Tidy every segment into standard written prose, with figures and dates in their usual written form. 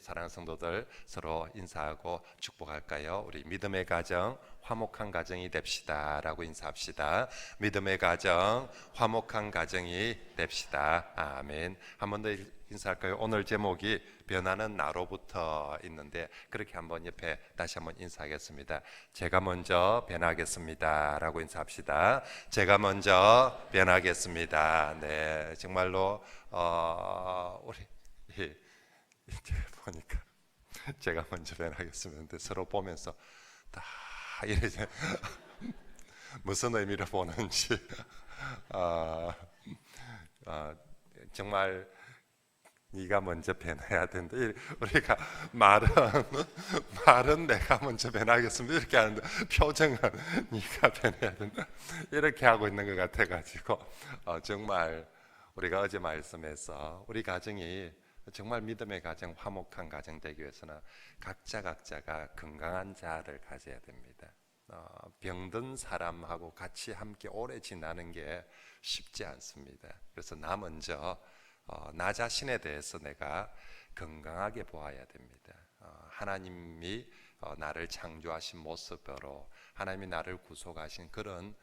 사랑하는 성도들 서로 인사하고 축복할까요? 우리 믿음의 가정 화목한 가정이 됩시다 라고 인사합시다. 믿음의 가정 화목한 가정이 됩시다. 아멘. 한 번 더 인사할까요? 오늘 제목이 변하는 나로부터 있는데 그렇게 한번 옆에 다시 한번 인사하겠습니다. 제가 먼저 변하겠습니다 라고 인사합시다. 제가 먼저 변하겠습니다. 네, 정말로 우리 이제 보니까 제가 먼저 변하겠습니다. 서로 보면서 다 이제 무슨 의미로 보는지 정말 네가 먼저 변해야 된다. 우리가 말은 내가 먼저 변하겠습니다 이렇게 하는데 표정은 네가 변해야 된다 이렇게 하고 있는 것 같아가지고 정말 우리가 어제 말씀에서 우리 가정이 정말 믿음의 가정, 화목한 가정 되기 위해서는 각자가 건강한 자아를 가져야 됩니다. 병든 사람하고 같이 함께 오래 지나는 게 쉽지 않습니다. 그래서 나 먼저 나 자신에 대해서 내가 건강하게 보아야 됩니다. 하나님이 나를 창조하신 모습으로 하나님이 나를 구속하신 그런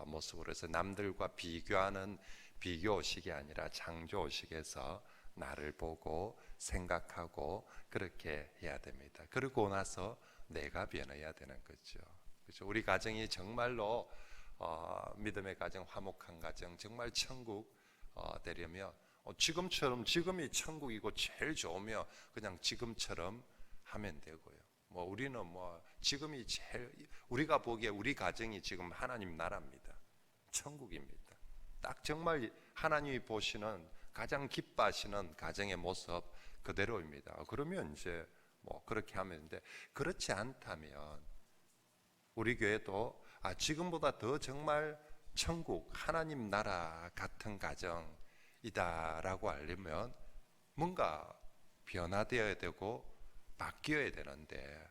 모습으로 해서 남들과 비교하는 비교의식이 아니라 창조의식에서 나를 보고 생각하고 그렇게 해야 됩니다. 그러고 나서 내가 변해야 되는 거죠. 그렇죠? 우리 가정이 정말로 믿음의 가정, 화목한 가정, 정말 천국 되려면 지금처럼 지금이 천국이고 제일 좋으면 그냥 지금처럼 하면 되고요. 우리는 지금이 제일 우리가 보기에 우리 가정이 지금 하나님 나라입니다. 천국입니다. 딱 정말 하나님이 보시는 가장 기뻐하시는 가정의 모습 그대로입니다. 그러면 이제 그렇게 하면 되는데 그렇지 않다면 우리 교회도 지금보다 더 정말 천국 하나님 나라 같은 가정이다라고 알려면 뭔가 변화되어야 되고 바뀌어야 되는데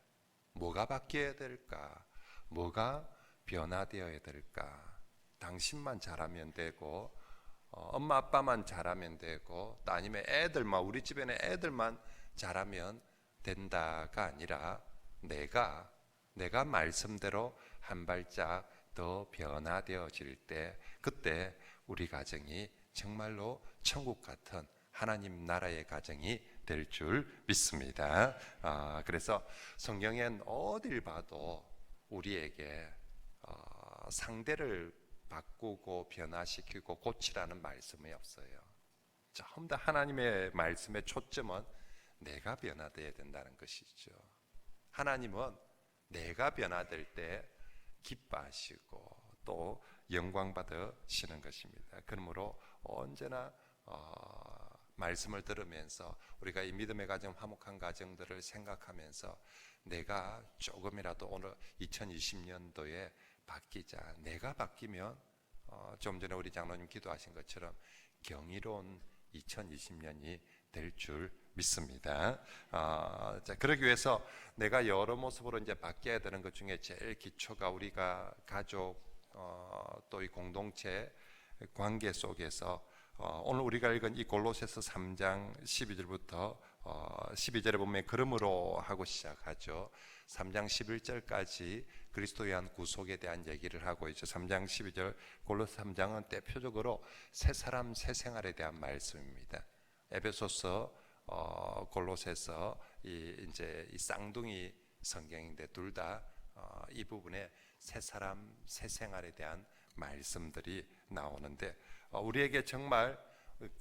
뭐가 바뀌어야 될까? 뭐가 변화되어야 될까? 당신만 잘하면 되고 엄마 아빠만 잘하면 되고 또 아니면 애들만 우리 집에는 애들만 잘하면 된다가 아니라 내가 말씀대로 한 발짝 더 변화되어질 때 그때 우리 가정이 정말로 천국 같은 하나님 나라의 가정이 될 줄 믿습니다. 그래서 성경엔 어딜 봐도 우리에게 상대를 바꾸고 변화시키고 고치라는 말씀이 없어요. 전부 다 하나님의 말씀의 초점은 내가 변화되어야 된다는 것이죠. 하나님은 내가 변화될 때 기뻐하시고 또 영광 받으시는 것입니다. 그러므로 언제나 말씀을 들으면서 우리가 이 믿음의 가정, 화목한 가정들을 생각하면서 내가 조금이라도 오늘 2020년도에 바뀌자. 내가 바뀌면 좀 전에 우리 장로님 기도하신 것처럼 경이로운 2020년이 될 줄 믿습니다. 그러기 위해서 내가 여러 모습으로 이제 바뀌어야 되는 것 중에 제일 기초가 우리가 가족 또 이 공동체 관계 속에서 오늘 우리가 읽은 이 골로새서 3장 12절부터 12절에 보면 그러므로 하고 시작하죠. 3장 11절까지 그리스도에 대한 구속에 대한 얘기를 하고 있죠. 3장 12절 골로새 3장은 대표적으로 새 사람 새 생활에 대한 말씀입니다. 에베소서 골로새서 이제 이 쌍둥이 성경인데 둘 다 이 부분에 새 사람 새 생활에 대한 말씀들이 나오는데 우리에게 정말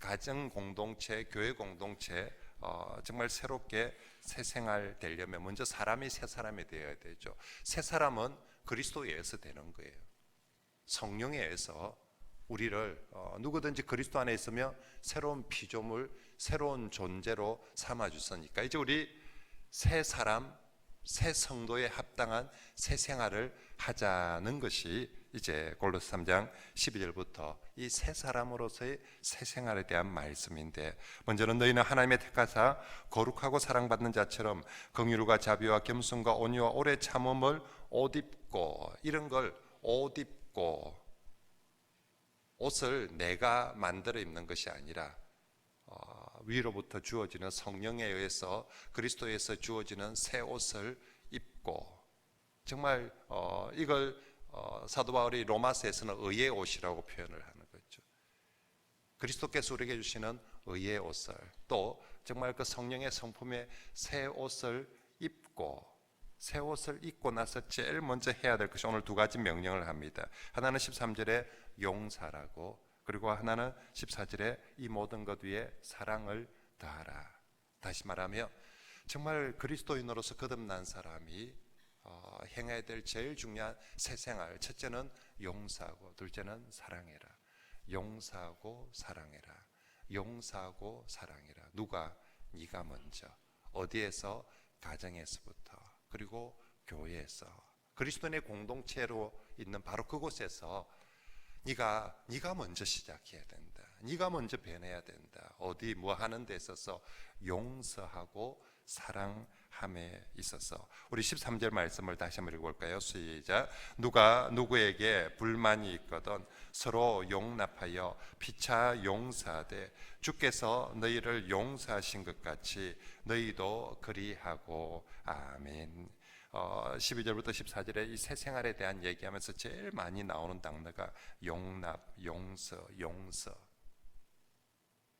가정 공동체, 교회 공동체 정말 새롭게 새 생활 되려면 먼저 사람이 새 사람이 되어야 되죠. 새 사람은 그리스도에 의해서 되는 거예요. 성령에 의해서 우리를 누구든지 그리스도 안에 있으면 새로운 피조물, 새로운 존재로 삼아 주시니까 이제 우리 새 사람, 새 성도에 합당한 새 생활을 하자는 것이 이제 골로새 3장 12절부터 이 새 사람으로서의 새 생활에 대한 말씀인데 먼저는 너희는 하나님의 택하사 거룩하고 사랑받는 자처럼 긍휼과 자비와 겸손과 온유와 오래 참음을 옷 입고 이런 걸 옷 입고 옷을 내가 만들어 입는 것이 아니라 위로부터 주어지는 성령에 의해서 그리스도에서 주어지는 새 옷을 입고, 정말 이걸 사도 바울이 로마서에서는 의의 옷이라고 표현을 하는 거죠. 그리스도께서 우리에게 주시는 의의 옷을, 또 정말 그 성령의 성품의 새 옷을 입고, 새 옷을 입고 나서 제일 먼저 해야 될 것이 오늘 두 가지 명령을 합니다. 하나는 13절에 용사라고, 그리고 하나는 14절에 이 모든 것 위에 사랑을 더하라. 다시 말하면 정말 그리스도인으로서 거듭난 사람이 행해야 될 제일 중요한 새 생활, 첫째는 용서하고, 둘째는 사랑해라. 용서하고 사랑해라. 용서하고 사랑해라. 누가? 네가 먼저. 어디에서? 가정에서부터, 그리고 교회에서, 그리스도인의 공동체로 있는 바로 그곳에서 네가 먼저 시작해야 된다. 네가 먼저 변해야 된다. 어디 뭐 하는 데 있어서 용서하고 사랑함에 있어서. 우리 13절 말씀을 다시 한번 읽어볼까요? 시작. 누가 누구에게 불만이 있거든 서로 용납하여 피차 용서하되 주께서 너희를 용서하신 것 같이 너희도 그리하고. 아멘. 12절부터 14절에 이 새 생활에 대한 얘기하면서 제일 많이 나오는 단어가 용납, 용서, 용서.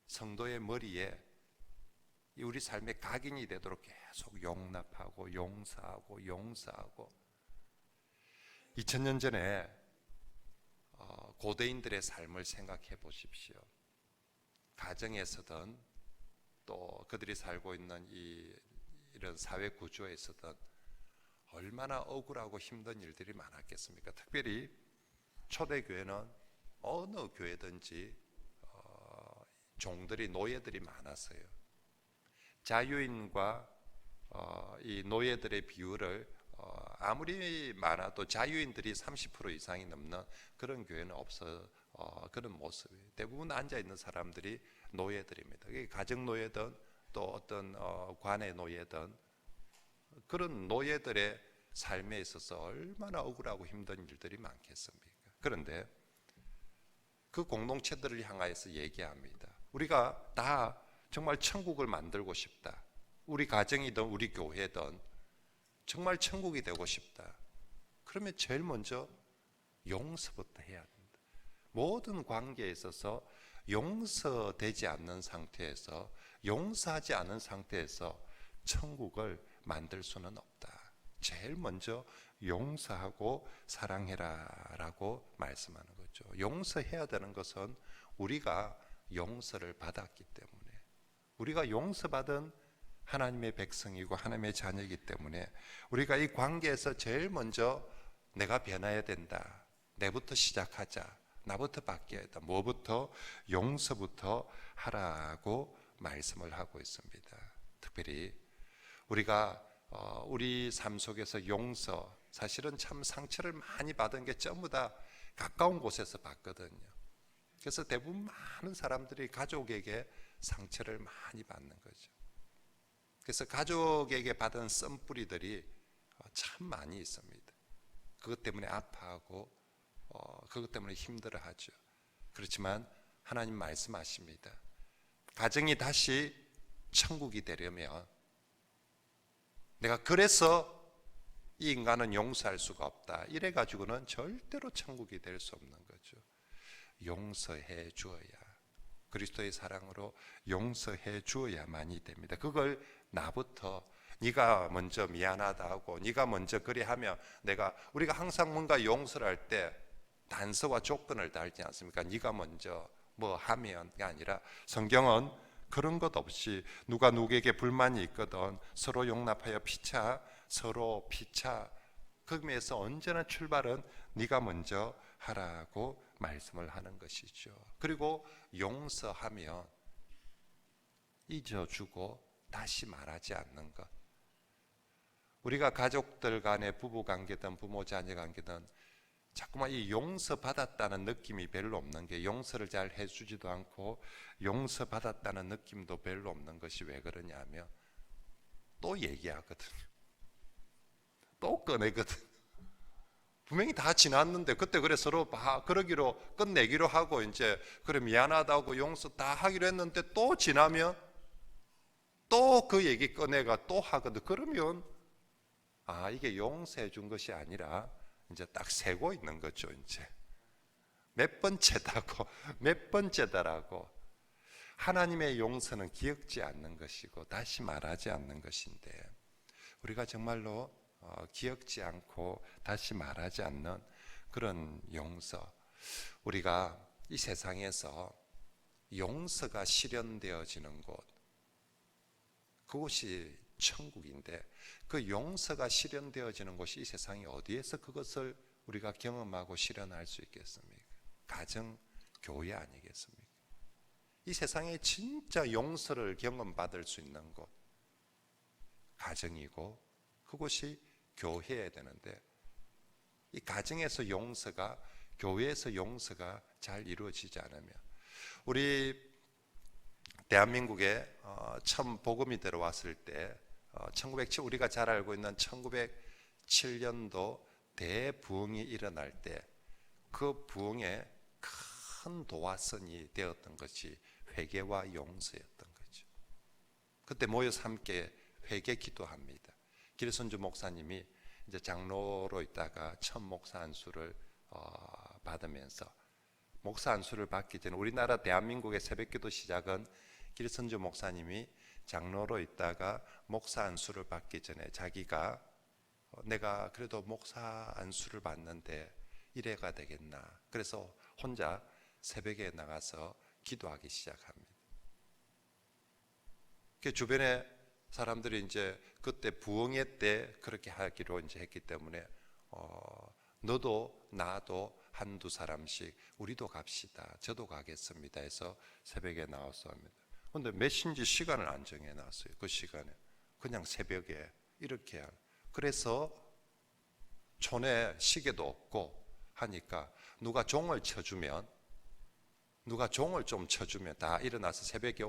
성도의 머리에 우리 삶의 각인이 되도록 계속 용납하고 용서하고 용서하고. 2000년 전에 고대인들의 삶을 생각해 보십시오. 가정에서든 또 그들이 살고 있는 이런 사회 구조에서든 얼마나 억울하고 힘든 일들이 많았겠습니까? 특별히 초대교회는 어느 교회든지 종들이, 노예들이 많았어요. 자유인과 이 노예들의 비율을 아무리 많아도 자유인들이 30% 이상이 넘는 그런 교회는 없어. 그런 모습이에요. 대부분 앉아있는 사람들이 노예들입니다. 가정 노예든 또 어떤 관의 노예든, 그런 노예들의 삶에 있어서 얼마나 억울하고 힘든 일들이 많겠습니까? 그런데 그 공동체들을 향하여서 얘기합니다. 우리가 다 정말 천국을 만들고 싶다. 우리 가정이든 우리 교회든 정말 천국이 되고 싶다. 그러면 제일 먼저 용서부터 해야 된다. 모든 관계에 있어서 용서되지 않는 상태에서, 용서하지 않은 상태에서 천국을 만들 수는 없다. 제일 먼저 용서하고 사랑해라 라고 말씀하는 거죠. 용서해야 되는 것은 우리가 용서를 받았기 때문에, 우리가 용서받은 하나님의 백성이고 하나님의 자녀이기 때문에 우리가 이 관계에서 제일 먼저 내가 변해야 된다. 내부터 시작하자. 나부터 바뀌어야 한다. 뭐부터? 용서부터 하라고 말씀을 하고 있습니다. 특별히 우리가 우리 삶 속에서 용서, 사실은 참 상처를 많이 받은 게 전부 다 가까운 곳에서 받거든요. 그래서 대부분 많은 사람들이 가족에게 상처를 많이 받는 거죠. 그래서 가족에게 받은 쓴뿌리들이 참 많이 있습니다. 그것 때문에 아파하고 그것 때문에 힘들어하죠. 그렇지만 하나님 말씀하십니다. 가정이 다시 천국이 되려면, 내가 그래서 이 인간은 용서할 수가 없다, 이래 가지고는 절대로 천국이 될 수 없는 거죠. 용서해 주어야, 그리스도의 사랑으로 용서해 주어야만이 됩니다. 그걸 나부터, 네가 먼저 미안하다 하고 네가 먼저 그래 하면 우리가 항상 뭔가 용서를 할 때 단서와 조건을 달지 않습니까? 네가 먼저 뭐 하면이 아니라, 성경은 그런 것 없이 누가 누구에게 불만이 있거든 서로 용납하여 피차, 서로 피차. 그 의미에서 언제나 출발은 네가 먼저 하라고 말씀을 하는 것이죠. 그리고 용서하면 잊어주고 다시 말하지 않는 것. 우리가 가족들 간의 부부 관계든 부모 자녀 관계든 자꾸만 이 용서받았다는 느낌이 별로 없는 게, 용서를 잘 해주지도 않고 용서받았다는 느낌도 별로 없는 것이 왜 그러냐면 또 얘기하거든요. 또 꺼내거든. 분명히 다 지났는데 그때 그래 서로 그러기로 끝내기로 하고 이제 그래 미안하다고 용서 다 하기로 했는데 또 지나면 또 그 얘기 꺼내가 또 하거든. 그러면 이게 용서해 준 것이 아니라 이제 딱 세고 있는 거죠. 이제 몇 번째다고 몇 번째다라고. 하나님의 용서는 기억지 않는 것이고 다시 말하지 않는 것인데, 우리가 정말로 기억지 않고 다시 말하지 않는 그런 용서, 우리가 이 세상에서 용서가 실현되어지는 곳, 그곳이 천국인데, 그 용서가 실현되어지는 곳이 이 세상이 어디에서 그것을 우리가 경험하고 실현할 수 있겠습니까? 가정, 교회 아니겠습니까? 이 세상에 진짜 용서를 경험받을 수 있는 곳, 가정이고 그곳이 교회여야 되는데, 이 가정에서 용서가, 교회에서 용서가 잘 이루어지지 않으면, 우리 대한민국에 처음 복음이 들어왔을 때 1907, 우리가 잘 알고 있는 1907년도 대부흥이 일어날 때 그 부흥의 큰 도화선이 되었던 것이 회개와 용서였던 거죠. 그때 모여서 함께 회개 기도합니다. 길선주 목사님이 이제 장로로 있다가 첫 목사 안수를 받으면서, 목사 안수를 받기 전에 우리나라 대한민국의 새벽기도 시작은 길선주 목사님이 장로로 있다가 목사 안수를 받기 전에 자기가 내가 그래도 목사 안수를 받는데 이래가 되겠나, 그래서 혼자 새벽에 나가서 기도하기 시작합니다. 그 주변에 사람들이 이제 그때 부흥회 때 그렇게 하기로 이제 했기 때문에 너도 나도 한두 사람씩 우리도 갑시다, 저도 가겠습니다 해서 새벽에 나와서 합니다. 근데 몇인지 시간을 안 정해놨어요. 그 시간에 그냥 새벽에 이렇게 그래서 촌에 시계도 없고 하니까 누가 종을 쳐주면, 누가 종을 좀 쳐주면 다 일어나서 새벽에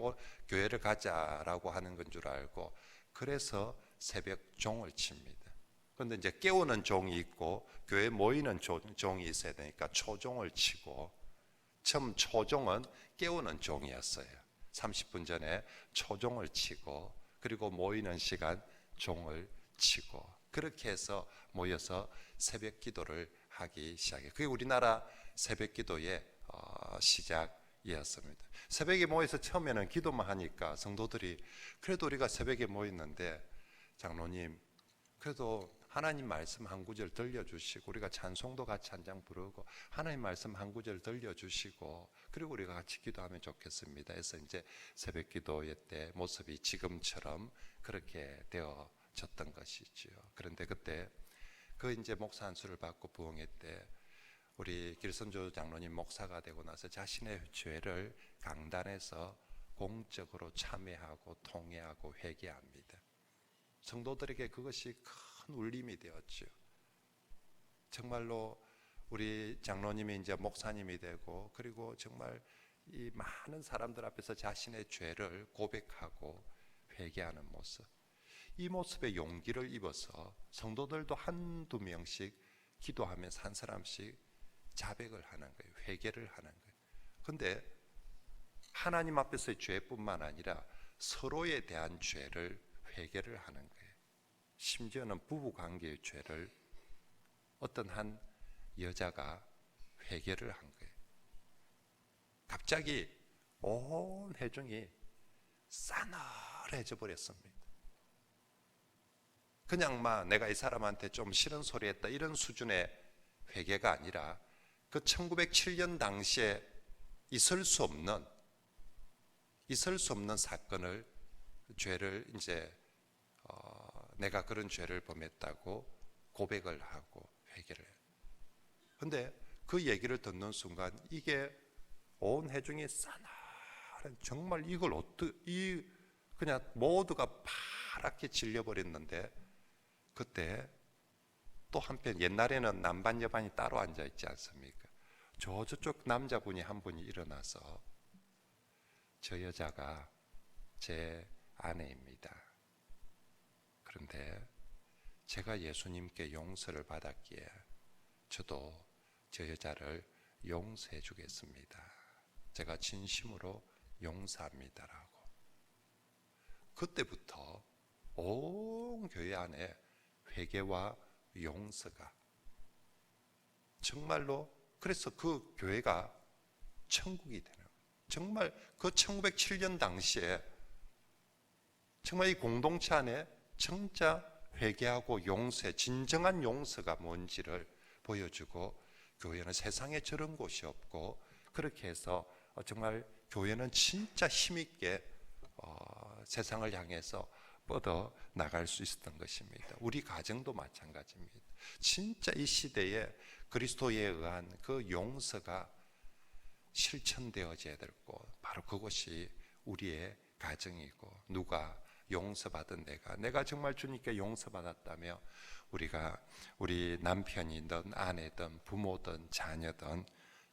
교회를 가자라고 하는 건 줄 알고, 그래서 새벽 종을 칩니다. 그런데 이제 깨우는 종이 있고 교회 모이는 종이 있어야 되니까 초종을 치고, 처음 초종은 깨우는 종이었어요. 30분 전에 초종을 치고, 그리고 모이는 시간 종을 치고, 그렇게 해서 모여서 새벽 기도를 하기 시작해요. 그게 우리나라 새벽 기도의 시작이었습니다. 새벽에 모여서 처음에는 기도만 하니까 성도들이, 그래도 우리가 새벽에 모였는데 장로님 그래도 하나님 말씀 한 구절 들려주시고, 우리가 찬송도 같이 한 장 부르고 하나님 말씀 한 구절 들려주시고, 그리고 우리가 같이 기도하면 좋겠습니다 해서 이제 새벽 기도의 때 모습이 지금처럼 그렇게 되어졌던 것이지요. 그런데 그때 그 이제 목사 안수를 받고 부흥회 때 우리 길선조 장로님 목사가 되고 나서 자신의 죄를 강단에서 공적으로 참회하고 통회하고 회개합니다. 성도들에게 그것이 큰 울림이 되었죠. 정말로 우리 장로님이 이제 목사님이 되고, 그리고 정말 이 많은 사람들 앞에서 자신의 죄를 고백하고 회개하는 모습, 이 모습에 용기를 입어서 성도들도 한두 명씩 기도하면서 한 사람씩 자백을 하는 거예요. 회개를 하는 거예요. 근데 하나님 앞에서의 죄뿐만 아니라 서로에 대한 죄를 회개를 하는 거예요. 심지어는 부부 관계의 죄를 어떤 한 여자가 회개를 한 거예요. 갑자기 온 회중이 싸늘해져 버렸습니다. 그냥 막 내가 이 사람한테 좀 싫은 소리 했다 이런 수준의 회개가 아니라, 그 1907년 당시에 있을 수 없는 사건을, 죄를 이제 내가 그런 죄를 범했다고 고백을 하고 회개를 해요. 근데 그 얘기를 듣는 순간 이게 온 회중이 싸늘한, 정말 이걸 그냥 모두가 파랗게 질려버렸는데, 그때 또 한편 옛날에는 남반 여반이 따로 앉아 있지 않습니까? 저쪽 남자분이 한 분이 일어나서 저 여자가 제 아내입니다. 그런데 제가 예수님께 용서를 받았기에 저도 저 여자를 용서해 주겠습니다. 제가 진심으로 용서합니다라고. 그때부터 온 교회 안에 회개와 용서가 정말로, 그래서 그 교회가 천국이 되는 거예요. 정말 그 1907년 당시에 정말 이 공동체 안에 진짜 회개하고 용서, 진정한 용서가 뭔지를 보여주고, 교회는 세상에 저런 곳이 없고, 그렇게 해서 정말 교회는 진짜 힘있게 세상을 향해서 뻗어 나갈 수 있었던 것입니다. 우리 가정도 마찬가지입니다. 진짜 이 시대에 그리스도에 의한 그 용서가 실천되어져야 될 곳, 바로 그것이 우리의 가정이고, 누가 용서받은 내가 정말 주님께 용서받았다며 우리 남편이든 아내든 부모든 자녀든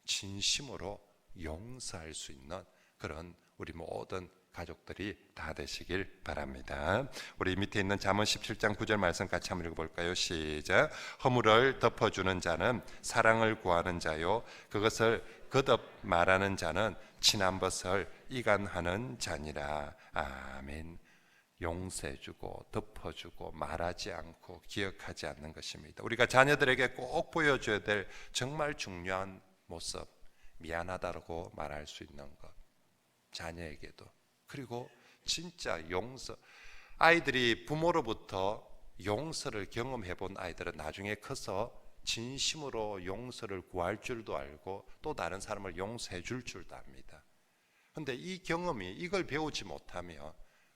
진심으로 용서할 수 있는 그런 우리 모든 가족들이 다 되시길 바랍니다. 우리 밑에 있는 잠언 17장 9절 말씀 같이 한번 읽어볼까요? 시작. 허물을 덮어주는 자는 사랑을 구하는 자요, 그것을 거듭 말하는 자는 지난 것을 이간하는 자니라. 아멘. 용서해주고 덮어주고 말하지 않고 기억하지 않는 것입니다. 우리가 자녀들에게 꼭 보여줘야 될 정말 중요한 모습, 미안하다고 말할 수 있는 것, 자녀에게도. 그리고 진짜 용서, 아이들이 부모로부터 용서를 경험해 본 아이들은 나중에 커서 진심으로 용서를 구할 줄도 알고 또 다른 사람을 용서해 줄 줄도 압니다. 그런데 이 경험이, 이걸 배우지 못하면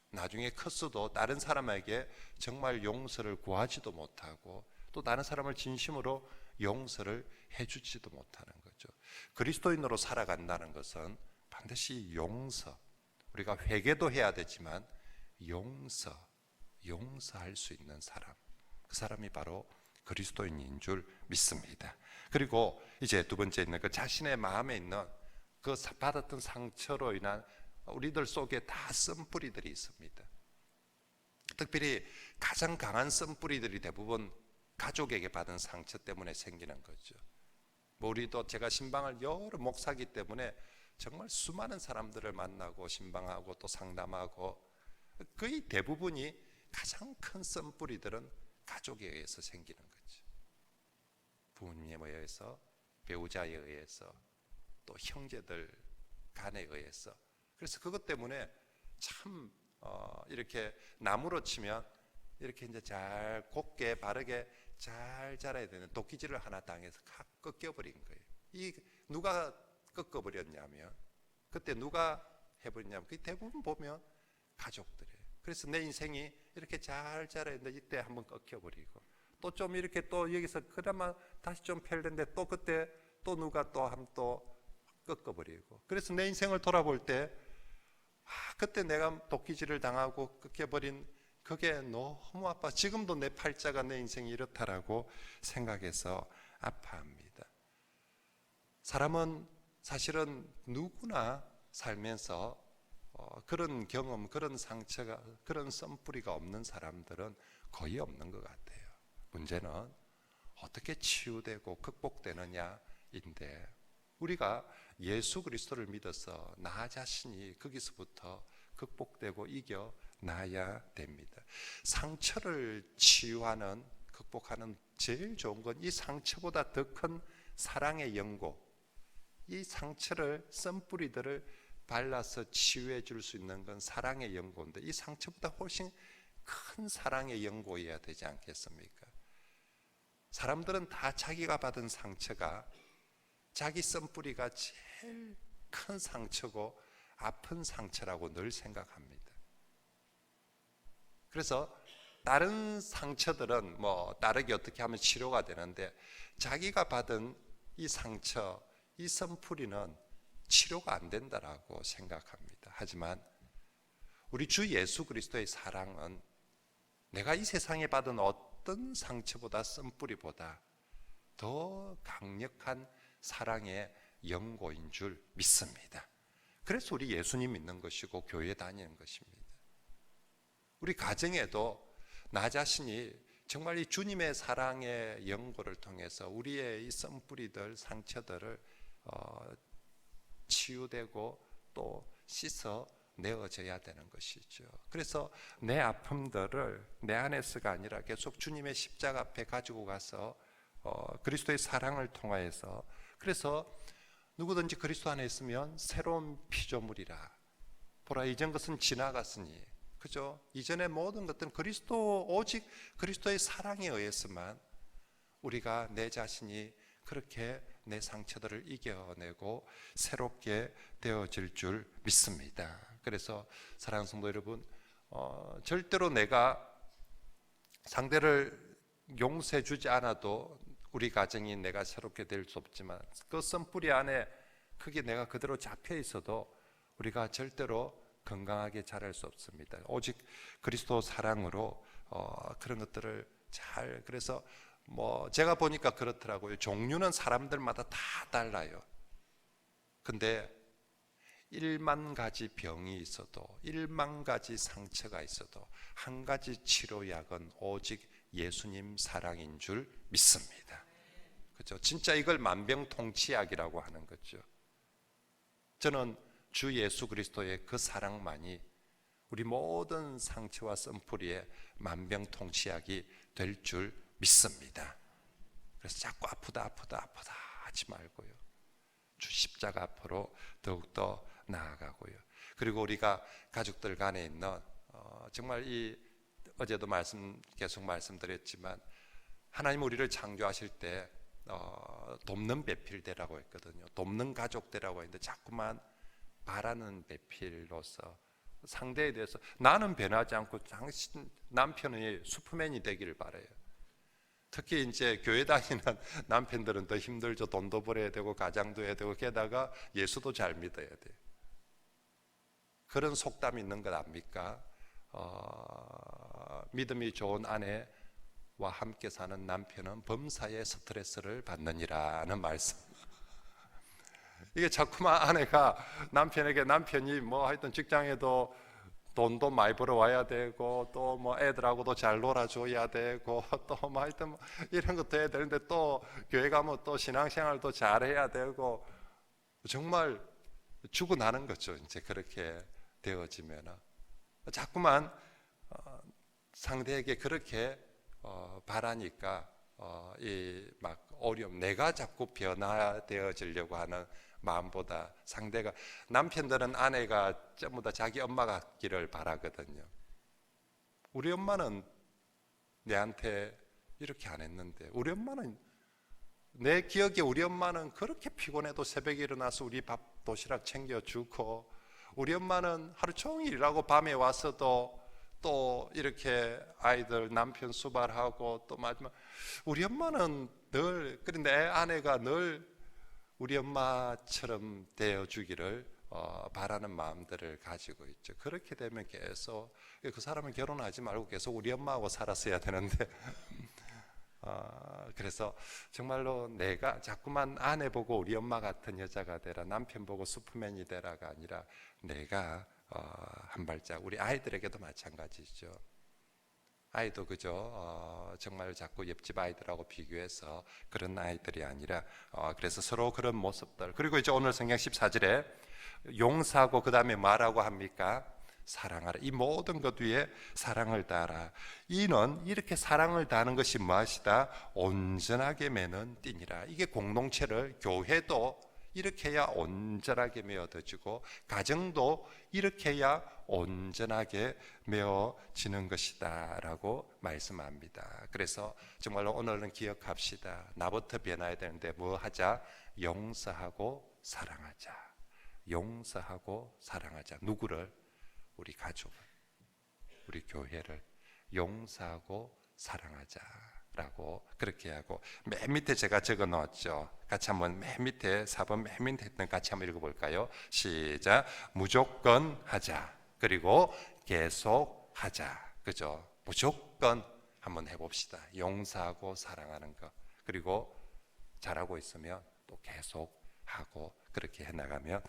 나중에 컸어도 다른 사람에게 정말 용서를 구하지도 못하고 또 다른 사람을 진심으로 용서를 해주지도 못하는 거죠. 그리스도인으로 살아간다는 것은 반드시 용서, 우리가 회개도 해야 되지만 용서할 수 있는 사람, 그 사람이 바로 그리스도인인 줄 믿습니다. 그리고 이제 두 번째 있는 그 자신의 마음에 있는 그 받았던 상처로 인한 우리들 속에 다 쓴뿌리들이 있습니다. 특별히 가장 강한 쓴뿌리들이 대부분 가족에게 받은 상처 때문에 생기는 거죠. 우리도 제가 신방을 여러 목사기 때문에 정말 수많은 사람들을 만나고 신방하고 또 상담하고, 거의 대부분이 가장 큰 쓴뿌리들은 가족에 의해서 생기는 거죠. 부모님에 의해서, 배우자에 의해서, 또 형제들 간에 의해서. 그래서 그것 때문에 참 이렇게 나무로 치면 이렇게 이제 잘 곱게 바르게 잘 자라야 되는 도끼질을 하나 당해서 확 꺾여버린 거예요. 이 누가 꺾어버렸냐면, 그때 누가 해버렸냐면 그 대부분 보면 가족들이에요. 그래서 내 인생이 이렇게 잘 자라야 되는데 이때 한번 꺾여버리고, 또 좀 이렇게 또 여기서 그나마 다시 좀 펴려는데 또 그때 또 누가 또 한번 또 꺾어버리고, 그래서 내 인생을 돌아볼 때 그때 내가 도끼질을 당하고 꺾여버린 그게 너무 아파. 지금도 내 팔자가 내 인생이 이렇다라고 생각해서 아파합니다. 사람은 사실은 누구나 살면서 그런 경험, 그런 상처가, 그런 썸뿌리가 없는 사람들은 거의 없는 것 같아요. 문제는 어떻게 치유되고 극복되느냐인데, 우리가 예수 그리스도를 믿어서 나 자신이 거기서부터 극복되고 이겨나야 됩니다. 상처를 치유하는, 극복하는 제일 좋은 건 이 상처보다 더 큰 사랑의 연고, 이 상처를, 썸뿌리들을 발라서 치유해 줄 수 있는 건 사랑의 연고인데, 이 상처보다 훨씬 큰 사랑의 연고여야 되지 않겠습니까? 사람들은 다 자기가 받은 상처가, 자기 썸뿌리가 제일 큰 상처고 아픈 상처라고 늘 생각합니다. 그래서 다른 상처들은 다르게 어떻게 하면 치료가 되는데, 자기가 받은 이 상처, 이 썸뿌리는 치료가 안 된다라고 생각합니다. 하지만 우리 주 예수 그리스도의 사랑은 내가 이 세상에 받은 어떤 상처보다, 썸뿌리보다 더 강력한 사랑의 연고인 줄 믿습니다. 그래서 우리 예수님 믿는 것이고 교회 다니는 것입니다. 우리 가정에도 나 자신이 정말 이 주님의 사랑의 연고를 통해서 우리의 이 썸뿌리들, 상처들을 치유되고 또 씻어 내어져야 되는 것이죠. 그래서 내 아픔들을 내 안에서가 아니라 계속 주님의 십자가 앞에 가지고 가서 그리스도의 사랑을 통하여서, 그래서 누구든지 그리스도 안에 있으면 새로운 피조물이라. 보라, 이전 것은 지나갔으니. 그죠? 이전의 모든 것들은 오직 그리스도의 사랑에 의해서만 우리가 내 자신이 그렇게 내 상처들을 이겨내고 새롭게 되어질 줄 믿습니다. 그래서 사랑하는 성도 여러분, 절대로 내가 상대를 용서해 주지 않아도 우리 가정이 내가 새롭게 될 수 없지만, 그 썬뿌리 안에 크게 내가 그대로 잡혀 있어도 우리가 절대로 건강하게 자랄 수 없습니다. 오직 그리스도 사랑으로 그런 것들을 잘, 그래서 제가 보니까 그렇더라고요. 종류는 사람들마다 다 달라요. 근데 1만 가지 병이 있어도, 1만 가지 상처가 있어도 한 가지 치료약은 오직 예수님 사랑인 줄 믿습니다. 그렇죠? 진짜 이걸 만병통치약이라고 하는 거죠. 저는 주 예수 그리스도의 그 사랑만이 우리 모든 상처와 썬뿌리의 만병통치약이 될 줄 믿습니다. 그래서 자꾸 아프다 하지 말고요, 주 십자가 앞으로 더욱더 나아가고요. 그리고 우리가 가족들 간에 있는 정말 어제도 계속 말씀드렸지만, 하나님 우리를 창조하실 때 돕는 배필대라고 했거든요. 돕는 가족대라고 했는데 자꾸만 바라는 배필로서 상대에 대해서 나는 변하지 않고 당신 남편이 슈퍼맨이 되기를 바라요. 특히 이제 교회 다니는 남편들은 더 힘들죠. 돈도 벌어야 되고 가장도 해야 되고 게다가 예수도 잘 믿어야 돼요. 그런 속담이 있는 것 압니까? 믿음이 좋은 아내와 함께 사는 남편은 범사에 스트레스를 받느니라는 말씀. 이게 자꾸만 아내가 남편이 하여튼 직장에도 돈도 많이 벌어와야 되고, 또 애들하고도 잘 놀아줘야 되고, 또 하여튼 이런 것도 해야 되는데, 또 교회 가면 또 신앙생활도 잘해야 되고, 정말 죽어나는 거죠. 이제 그렇게 되어지면 자꾸만 상대에게 그렇게 바라니까 어려움, 내가 자꾸 변화되어지려고 하는 마음보다 상대가, 남편들은 아내가 전부 다 자기 엄마 같기를 바라거든요. 우리 엄마는 내한테 이렇게 안 했는데, 내 기억에 우리 엄마는 그렇게 피곤해도 새벽에 일어나서 우리 밥 도시락 챙겨주고, 우리 엄마는 하루 종일 일하고 밤에 와서도 또 이렇게 아이들 남편 수발하고, 또 마지막 우리 엄마는 늘, 그런데 아내가 늘 우리 엄마처럼 되어주기를 바라는 마음들을 가지고 있죠. 그렇게 되면 계속 그 사람은 결혼하지 말고 계속 우리 엄마하고 살았어야 되는데 그래서 정말로 내가 자꾸만 아내 보고 우리 엄마 같은 여자가 되라, 남편 보고 슈퍼맨이 되라가 아니라 내가 한 발짝, 우리 아이들에게도 마찬가지죠. 아이도 그죠? 정말 자꾸 옆집 아이들하고 비교해서 그런 아이들이 아니라 그래서 서로 그런 모습들. 그리고 이제 오늘 성경 14절에 용서하고 그 다음에 뭐라고 합니까? 사랑하라. 이 모든 것 위에 사랑을 다하라. 이는 이렇게 사랑을 다하는 것이 무엇이다? 온전하게 매는 띠니라. 이게 공동체를, 교회도 이렇게 해야 온전하게 메어져지고, 가정도 이렇게 해야 온전하게 메어지는 것이다 라고 말씀합니다. 그래서 정말로 오늘은 기억합시다. 나부터 변해야 되는데 뭐 하자? 용서하고 사랑하자. 용서하고 사랑하자. 누구를? 우리 가족을, 우리 교회를 용서하고 사랑하자 라고 그렇게 하고, 맨 밑에 제가 적어 놓았죠. 같이 한번 맨 밑에 4번 맨 밑에 했던 같이 한번 읽어볼까요? 시작. 무조건 하자. 그리고 계속 하자. 그죠? 무조건 한번 해봅시다. 용서하고 사랑하는 거. 그리고 잘하고 있으면 또 계속 하고 그렇게 해나가면